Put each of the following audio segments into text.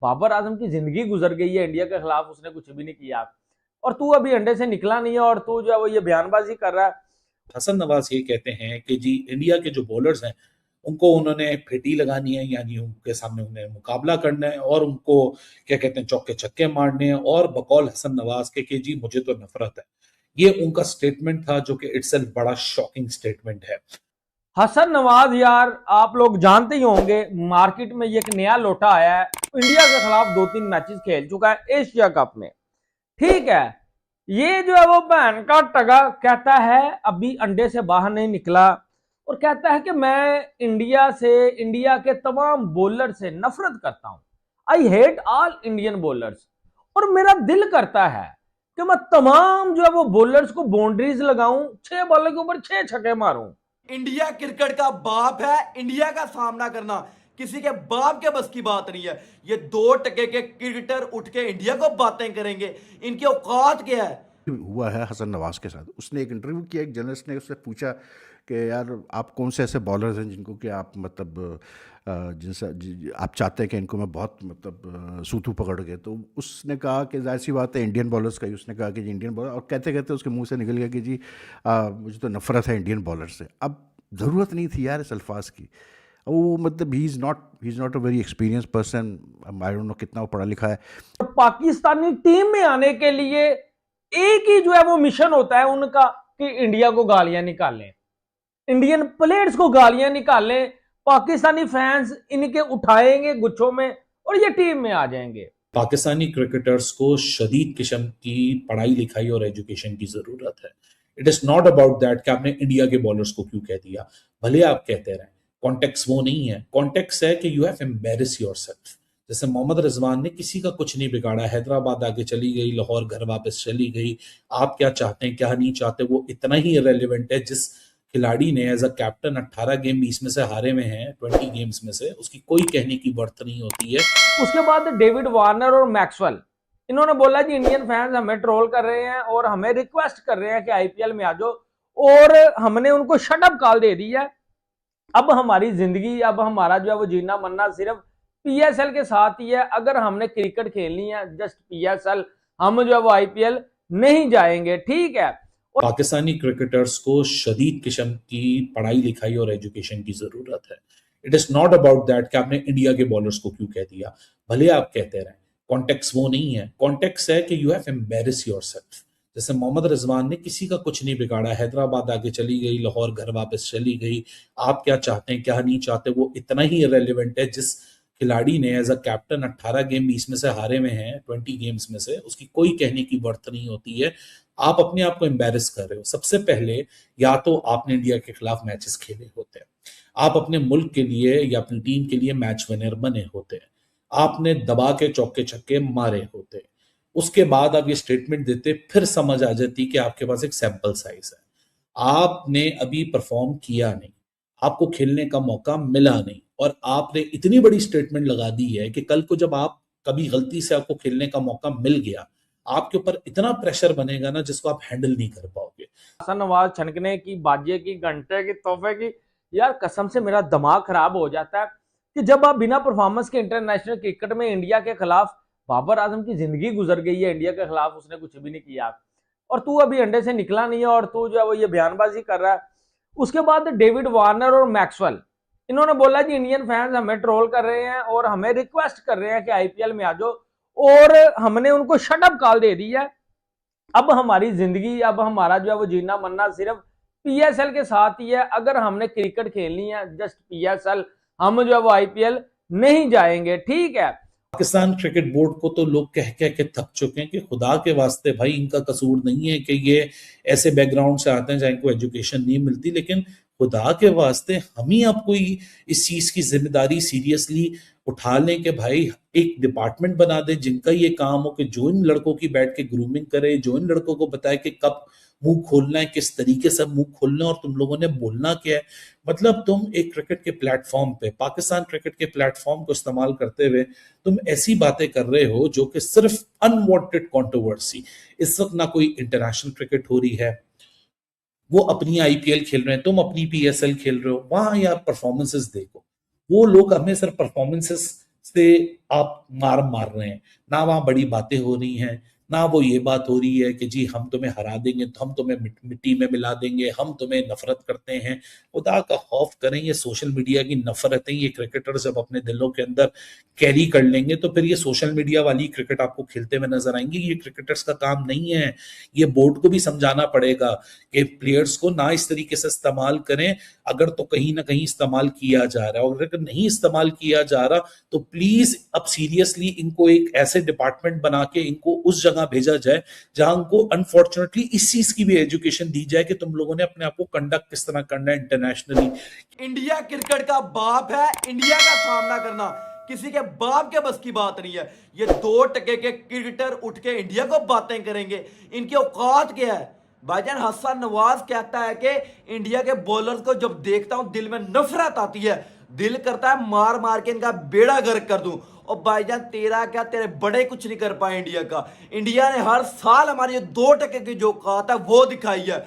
बाबर आजम की जिंदगी गुजर गई है इंडिया के खिलाफ, उसने कुछ भी नहीं किया। और तू अभी अंडे से निकला नहीं है और तू जो है वो ये बयानबाजी कर रहा है। हसन नवाज ये कहते हैं कि जी इंडिया के जो बॉलर्स हैं उनको उन्होंने फेटी लगानी है, यानी उनके सामने उन्हें मुकाबला करना है और उनको क्या कहते हैं चौके छक्के मारने हैं, और बकौल हसन नवाज के कि जी मुझे तो नफरत है। ये उनका स्टेटमेंट था जो कि इटसेल्फ बड़ा शॉकिंग स्टेटमेंट है। हसन नवाज यार, आप लोग जानते ही होंगे, मार्केट में ये एक नया लोटा आया है। इंडिया के खिलाफ 2-3 मैचेस खेल चुका है एशिया कप में। ठीक है, ये जो है वो बहन का टगा कहता है अभी अंडे से बाहर नहीं निकला, और कहता है कि मैं इंडिया से, इंडिया के तमाम बॉलर से नफरत करता हूं। I hate all Indian bowlers. और मेरा दिल करता है कि मैं तमाम जो है वो बॉलर्स को बाउंड्रीज लगाऊं, 6 बॉलर के ऊपर 6 छक्के मारूं। इंडिया क्रिकेट का बाप है। इंडिया का सामना करना किसी के बाप के बस की बात नहीं है। ये 2 टके के क्रिकेटर उठ के इंडिया को बातें करेंगे, इनकी औकात क्या है? हुआ है हसन नवाज के साथ। उसने एक इंटरव्यू किया, एक जर्नलिस्ट ने उससे पूछा कि यार आप कौन से ऐसे बॉलर्स हैं जिनको कि आप मतलब जिनसे आप चाहते हैं कि इनको मैं बहुत मतलब सूतू पकड़ के। तो उसने कहा कि जाहिर सी बात है इंडियन बॉलर्स का ही। उसने कहा कि जी इंडियन बॉलर, और कहते कहते उसके मुंह से निकल गया कि जी मुझे तो नफरत है इंडियन बॉलर से। अब ज़रूरत नहीं थी यार इस अल्फाज की। वो मतलब he is not a very experience person. I don't know कितना वो पढ़ा लिखा है। पाकिस्तानी टीम में आने के लिए एक ही जो है वो मिशन होता है उनका कि इंडिया को गालियां निकालें, इंडियन प्लेयर्स को गालियां निकालें। पाकिस्तानी फैंस इनके उठाएंगे गुच्छों में और ये टीम में आ जाएंगे। पाकिस्तानी क्रिकेटर्स को शदीद किस्म की पढ़ाई लिखाई और एजुकेशन की जरूरत है। It is not about that कि आपने इंडिया के बॉलर्स को क्यों कह दिया, भले आप कहते रहें। कॉन्टेक्स्ट वो नहीं है। कॉन्टेक्स्ट है कि यू हैव एम्बेरस योरसेल्फ। जैसे मोहम्मद रिजवान ने किसी का कुछ नहीं बिगाड़ा, हैदराबाद आगे चली गई, लाहौर घर वापस चली गई। आप क्या चाहते हैं क्या नहीं चाहते वो इतना ही इरेलीवेंट है। जिस खिलाड़ी ने एज अ कैप्टन 18 गेम 20 में से हारे में हैं, 20 गेम्स में से, उसकी कोई कहने की वर्थ नहीं होती है। उसके बाद डेविड वार्नर और मैक्सवेल, इन्होंने बोला जी इंडियन फैंस हमें ट्रोल कर रहे हैं और हमें रिक्वेस्ट कर रहे हैं कि आईपीएल में आ जाओ, और हमने उनको शट अप कॉल दे दी है। अब हमारी जिंदगी, अब हमारा जो है वो जीना मरना सिर्फ पीएसएल के साथ ही है। अगर हमने क्रिकेट खेलनी है जस्ट पीएसएल, हम जो है वो आईपीएल नहीं जाएंगे। ठीक है। पाकिस्तानी क्रिकेटर्स को शदीद किस्म की पढ़ाई लिखाई और एजुकेशन की जरूरत है। It is not about that कि आपने इंडिया के बॉलर्स को क्यों कह दिया, भले आप कहते रहें। कॉन्टेक्स्ट वो नहीं है। कॉन्टेक्स्ट है कि यू हैव एम्बेरस योरसेल्फ। जैसे मोहम्मद रिजवान ने किसी का कुछ नहीं बिगाड़ा, हैदराबाद आगे चली गई, लाहौर घर वापस चली गई। आप क्या चाहते हैं क्या नहीं चाहते वो इतना ही इरेलीवेंट है। जिस खिलाड़ी ने एज अ कैप्टन 18 गेम 20 में से हारे में हैं, 20 गेम्स में से, उसकी कोई कहने की वर्थ नहीं होती है। आप अपने आप को एम्बेरस कर रहे हो। सबसे पहले या तो आपने इंडिया के खिलाफ मैचेस खेले होते हैं, आप अपने मुल्क के लिए या अपनी टीम के लिए मैच विनर बने होते हैं, आपने दबा के चौके छक्के मारे होते, उसके बाद आप ये स्टेटमेंट देते, फिर समझ आ जाती कि आपके पास एक सैंपल साइज है। आपने अभी परफॉर्म किया नहीं, आपको खेलने का मौका मिला नहीं, और आपने इतनी बड़ी स्टेटमेंट लगा दी है कि कल को जब आप कभी गलती से आपको खेलने का मौका मिल गया, आपके ऊपर इतना प्रेशर बनेगा ना जिसको आप हैंडल नहीं कर पाओगे। हसन नवाज छनकने की, बाजे की, घंटे की, तोहफे की, यार कसम से मेरा दिमाग खराब हो जाता है कि जब आप बिना परफॉर्मेंस के इंटरनेशनल क्रिकेट में इंडिया के खिलाफ, बाबर आजम की जिंदगी गुजर गई है इंडिया के खिलाफ, उसने कुछ भी नहीं किया, और तू अभी अंडे से निकला नहीं है और तू जो है वो ये बयानबाजी कर रहा है। उसके बाद डेविड वार्नर और मैक्सवेल, इन्होंने बोला जी इंडियन फैंस हमें ट्रोल कर रहे हैं और हमें रिक्वेस्ट कर रहे हैं कि आईपीएल में आ जाओ, और हमने उनको शट अप कॉल दे दी है। अब हमारी जिंदगी, अब हमारा जो है वो जीना मरना सिर्फ पीएसएल के साथ ही है। अगर हमने क्रिकेट खेलनी है जस्ट पीएसएल, हम जो है वो आईपीएल नहीं जाएंगे। ठीक है। पाकिस्तान क्रिकेट बोर्ड को तो लोग कह कह के थक चुके हैं कि खुदा के वास्ते भाई इनका कसूर नहीं है कि ये ऐसे बैकग्राउंड से आते हैं जहाँ इनको एजुकेशन नहीं मिलती, लेकिन खुदा के वास्ते हम ही अब कोई इस चीज की जिम्मेदारी सीरियसली उठा लें कि भाई एक डिपार्टमेंट बना दे जिनका ये काम हो कि जो इन लड़कों की बैठ के ग्रूमिंग करे, जो इन लड़कों को बताए कि कब मुंह खोलना है, किस तरीके से मुंह खोलना है और तुम लोगों ने बोलना क्या है। मतलब तुम एक क्रिकेट के प्लेटफॉर्म पे, पाकिस्तान क्रिकेट के प्लेटफॉर्म को इस्तेमाल करते हुए तुम ऐसी बातें कर रहे हो जो कि सिर्फ अनवांटेड कंट्रोवर्सी। इस वक्त ना कोई इंटरनेशनल क्रिकेट हो रही है, वो अपनी आईपीएल खेल रहे हैं, तुम अपनी पीएसएल खेल रहे हो, वहां यार परफॉर्मेंसेस देखो। वो लोग हमें सिर्फ परफॉर्मेंसेस से आप मार रहे हैं। ना वहां बड़ी बातें हो रही हैं, ना वो ये बात हो रही है कि जी हम तुम्हें हरा देंगे, तो हम तुम्हें मिट्टी में मिला देंगे, हम तुम्हें नफरत करते हैं। खुदा का खौफ करें, ये सोशल मीडिया की नफरतें ये क्रिकेटर जब अपने दिलों के अंदर कैरी कर लेंगे तो फिर ये सोशल मीडिया वाली क्रिकेट आपको खेलते हुए नजर आएंगे। ये क्रिकेटर्स का काम नहीं है। ये बोर्ड को भी समझाना पड़ेगा कि प्लेयर्स को ना इस तरीके से इस्तेमाल करें। अगर तो कहीं ना कहीं इस्तेमाल किया जा रहा है, और अगर नहीं इस्तेमाल किया जा रहा तो प्लीज अब सीरियसली इनको एक ऐसे डिपार्टमेंट बना के इनको उस जगह भेजा जाए जहां उनको अनफॉर्चुनेटली इस चीज की भी एजुकेशन दी जाए कि तुम लोगों ने अपने आप को कंडक्ट किस तरह करना है इंटरनेशनली। इंडिया क्रिकेट का बाप है, इंडिया का सामना करना किसी के बाप के बस की बात नहीं है। ये 2% के क्रिकेटर उठ के इंडिया को बातें करेंगे, इनकी औकात क्या है? भाईजान हसन नवाज कहता है कि इंडिया के बॉलर्स को जब देखता हूं दिल में नफरत आती है, दिल करता है मार मार के इनका बेड़ा गर्क कर दूं। और भाईजान तेरा क्या, तेरे बड़े कुछ नहीं कर पाए इंडिया का। इंडिया ने हर साल हमारी ये 2% की जो औकात है वो दिखाई है।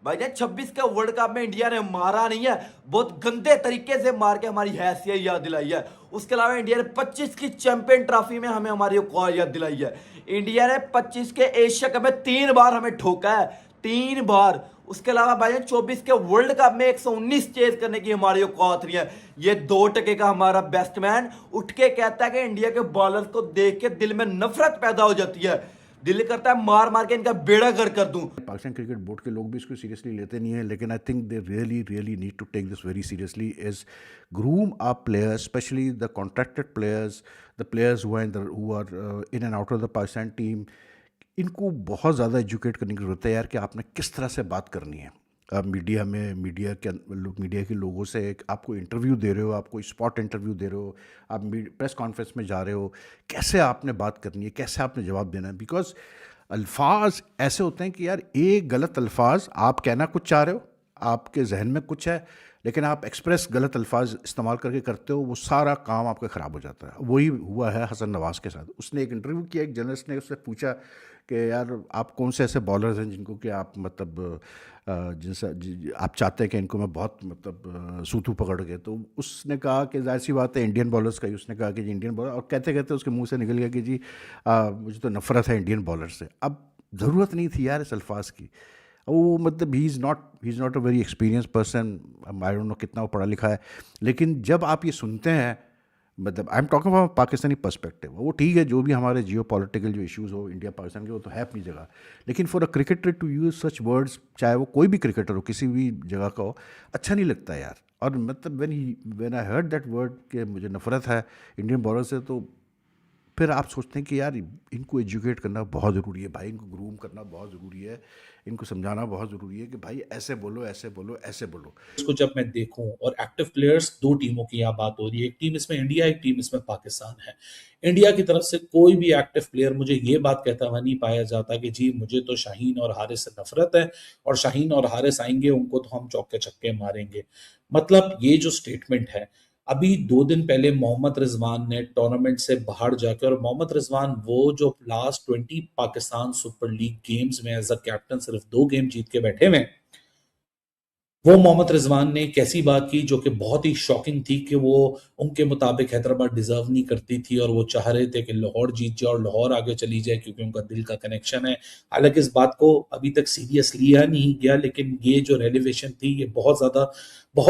भाईजान 26 के वर्ल्ड कप में इंडिया ने मारा नहीं है, बहुत गंदे तरीके से मार के हमारी हैसियत याद दिलाई है। उसके अलावा इंडिया ने 25 की चैंपियन ट्रॉफी में हमें हमारी औकात याद दिलाई है। इंडिया ने 25 के एशिया कप में 3 बार हमें ठोका है, 3 बार। उसके अलावा भाईजान 24 के वर्ल्ड कप में 119 चेज करने की हमारी औकात नहीं है। ये 2% का हमारा बैट्समैन उठ के कहता है कि इंडिया के बॉलर्स को देख के दिल में नफरत पैदा हो जाती है, दिल करता है मार मार के इनका बेड़ा गर्क कर दूं। पाकिस्तान क्रिकेट बोर्ड के लोग भी इसको सीरियसली लेते नहीं है, लेकिन I think they really need to take this very seriously is groom our players, specially the contracted players, the players who are in and out of the Pakistan team. इनको बहुत ज़्यादा एजुकेट करने की ज़रूरत है यार कि आपने किस तरह से बात करनी है। आप मीडिया में मीडिया के लोगों से आपको इंटरव्यू दे रहे हो, आप कोई स्पॉट इंटरव्यू दे रहे हो, आप प्रेस कॉन्फ्रेंस में जा रहे हो, कैसे आपने बात करनी है, कैसे आपने जवाब देना है। बिकॉज अल्फाज ऐसे होते हैं कि यार एक गलत अल्फाज, आप कहना कुछ चाह रहे हो, आपके जहन में कुछ है, लेकिन आप एक्सप्रेस गलत अल्फाज इस्तेमाल करके करते हो, वो सारा काम आपका ख़राब हो जाता है। वही हुआ है हसन नवाज़ के साथ। उसने एक इंटरव्यू किया, एक जर्नलिस्ट ने उससे पूछा कि यार आप कौन से ऐसे बॉलर्स हैं जिनको कि आप मतलब जिनसे आप चाहते हैं कि इनको मैं बहुत मतलब सूतू पकड़ के। तो उसने कहा कि जाहिर सी बात है इंडियन बॉलर्स का ही। उसने कहा कि जी इंडियन बॉलर, और कहते कहते उसके मुंह से निकल गया कि जी मुझे तो नफ़रत है इंडियन बॉलर से। अब ज़रूरत नहीं थी यार इस अल्फाज की। वो मतलब he is not a very experience person, I don't know कितना वो पढ़ा लिखा है, लेकिन जब आप ये सुनते हैं, मतलब I am talking from Pakistani perspective, वो ठीक है जो भी हमारे जियो पॉलिटिकल जो इश्यूज़ हो इंडिया पाकिस्तान के, वो तो है अपनी जगह, लेकिन for a cricketer to use such words, चाहे वो कोई भी क्रिकेटर हो किसी भी जगह का हो, अच्छा नहीं लगता यार। और मतलब when I heard that word कि मुझे नफरत है इंडियन बॉलर से, तो फिर आप सोचते हैं कि यार इनको एजुकेट करना बहुत ज़रूरी है भाई, इनको ग्रूम करना बहुत ज़रूरी है, इनको समझाना बहुत ज़रूरी है कि भाई ऐसे बोलो, ऐसे बोलो, ऐसे बोलो। इसको जब मैं देखूं, और एक्टिव प्लेयर्स 2 टीमों की यहाँ बात हो रही है, एक टीम इसमें इंडिया, एक टीम इसमें पाकिस्तान है। इंडिया की तरफ से कोई भी एक्टिव प्लेयर मुझे ये बात कहता हुआ नहीं पाया जाता कि जी मुझे तो शाहीन और हारिस से नफरत है, और शाहीन और हारिस आएंगे उनको तो हम चौके छक्के मारेंगे। मतलब ये जो स्टेटमेंट है, अभी 2 दिन पहले मोहम्मद रिजवान ने टूर्नामेंट से बाहर जाकर, और मोहम्मद रिजवान वो जो last 20 Pakistan super league games में एज अ कैप्टन सिर्फ 2 गेम जीत के बैठे हुए, वो मोहम्मद रिजवान ने एक ऐसी बात की जो कि बहुत ही शॉकिंग थी कि वो उनके मुताबिक हैदराबाद डिजर्व नहीं करती थी, और वो चाह रहे थे कि लाहौर जीत जाए और लाहौर आगे चली जाए क्योंकि उनका दिल का कनेक्शन है। हालांकि इस बात को अभी तक सीरियस लिया नहीं गया, लेकिन ये जो रेलिवेशन थी ये बहुत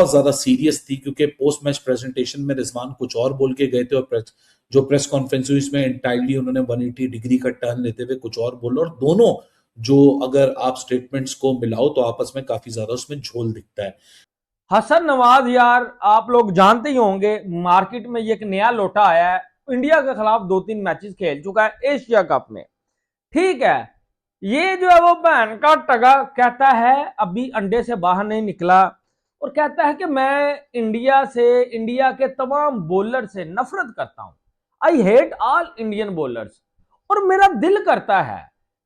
ज्यादा सीरियस थी, क्योंकि पोस्ट मैच प्रेजेंटेशन में रिजवान कुछ और बोल के गए थे, और जो प्रेस कॉन्फ्रेंस हुई इसमें एंटायरली उन्होंने 180 डिग्री का टर्न लेते हुए कुछ और बोला, और दोनों जो अगर आप स्टेटमेंट्स को मिलाओ तो आपस में काफी ज्यादा उसमें झोल दिखता है। हसन नवाज यार आप लोग जानते ही होंगे, मार्केट में ये एक नया लोटा आया है, इंडिया के खिलाफ 2-3 मैचेस खेल चुका है एशिया कप में। ठीक है, ये जो है वो बहन का टगा कहता है अभी अंडे से बाहर नहीं निकला, और कहता है कि मैं इंडिया के तमाम बॉलर से नफरत करता हूं, I hate all Indian bowlers. और मेरा दिल करता है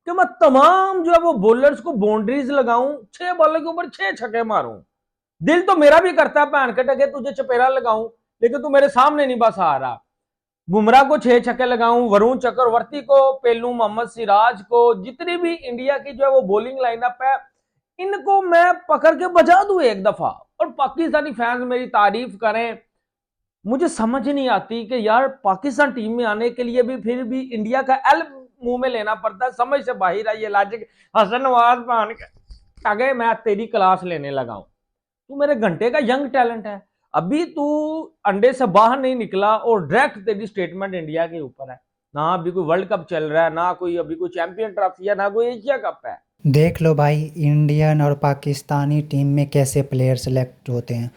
कि मैं तमाम जो है वो बॉलर्स को बाउंड्रीज लगाऊं, 6 बॉलर के ऊपर 6 छक्के मारूं। दिल तो मेरा भी करता है पैन के टके तुझे चपेरा लगाऊं, लेकिन तू मेरे सामने नहीं बस आ रहा। बुमराह को 6 छक्के लगाऊं, वरुण चक्रवर्ती को पेलूं, मोहम्मद सिराज को, जितनी भी इंडिया की जो है वो बॉलिंग लाइनअप है, इनको मैं पकड़ के बजा दूं एक दफा, और पाकिस्तानी फैंस मेरी तारीफ करें। मुझे समझ नहीं आती कि यार पाकिस्तान टीम में आने के लिए भी फिर भी इंडिया का एल मुंह में लेना पड़ता है, समझ से बाहर है ये लॉजिक। हसन नवाज मान के अगे मैं तेरी क्लास लेने लगा हूं, तू मेरे घंटे का यंग टैलेंट है, अभी तू अंडे से बाहर नहीं निकला और डायरेक्ट तेरी स्टेटमेंट इंडिया के ऊपर है। ना अभी कोई वर्ल्ड कप चल रहा है, ना कोई अभी कोई चैंपियन ट्रॉफी है, ना कोई एशिया कप है। देख लो भाई, इंडियन और पाकिस्तानी टीम में कैसे प्लेयर सेलेक्ट होते हैं,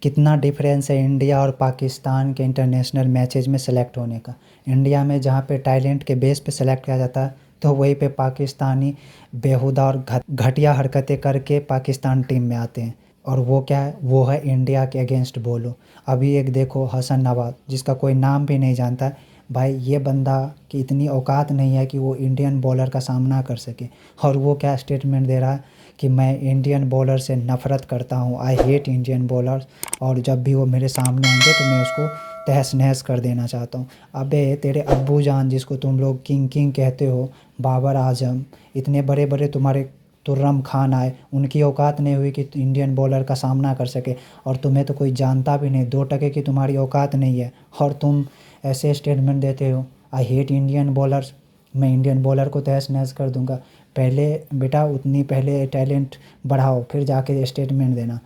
कितना डिफरेंस है इंडिया और पाकिस्तान के इंटरनेशनल मैचेज में सेलेक्ट होने का। इंडिया में जहाँ पे टैलेंट के बेस पे सेलेक्ट किया जाता है, तो वहीं पे पाकिस्तानी बेहुदा और घटिया हरकतें करके पाकिस्तान टीम में आते हैं। और वो क्या है, वो है इंडिया के अगेंस्ट बोलो। अभी एक देखो हसन नवाज, जिसका कोई नाम भी नहीं जानता है, भाई ये बंदा की इतनी औकात नहीं है कि वो इंडियन बॉलर का सामना कर सके। और वो क्या स्टेटमेंट दे रहा है कि मैं इंडियन बॉलर से नफ़रत करता हूँ, आई हेट इंडियन बॉलर्स, और जब भी वो मेरे सामने आएंगे तो मैं उसको तहस नहस कर देना चाहता हूँ। अबे तेरे अब्बू जान, जिसको तुम लोग किंग किंग कहते हो, बाबर आजम, इतने बड़े बड़े तुम्हारे तुर्रम खान आए, उनकी औकात नहीं हुई कि इंडियन बॉलर का सामना कर सके। और तुम्हें तो कोई जानता भी नहीं, 2 टके की तुम्हारी औकात नहीं है, और तुम ऐसे स्टेटमेंट देते हो आई हेट इंडियन बॉलर्स, मैं इंडियन बॉलर को तहस नहस कर दूंगा। पहले बेटा उतनी पहले टैलेंट बढ़ाओ, फिर जाके स्टेटमेंट देना।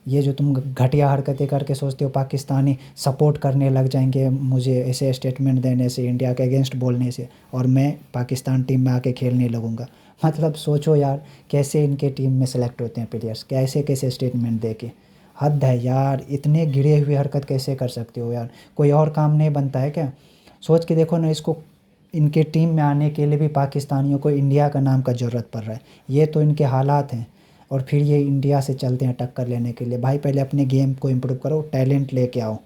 ये जो तुम घटिया हरकतें करके सोचते हो पाकिस्तानी सपोर्ट करने लग जाएंगे मुझे ऐसे स्टेटमेंट देने से, इंडिया के अगेंस्ट बोलने से, और मैं पाकिस्तान टीम में आके खेलने लगूंगा। मतलब सोचो यार, कैसे इनके टीम में सेलेक्ट होते हैं प्लेयर्स, कैसे कैसे स्टेटमेंट दे के। हद है यार, इतने गिरे हुए हरकत कैसे कर सकते हो यार, कोई और काम नहीं बनता है क्या? सोच के देखो ना, इसको इनके टीम में आने के लिए भी पाकिस्तानियों को इंडिया का नाम का ज़रूरत पड़ रहा है। ये तो इनके हालात हैं, और फिर ये इंडिया से चलते हैं टक्कर लेने के लिए। भाई पहले अपने गेम को इम्प्रूव करो, टैलेंट लेके आओ।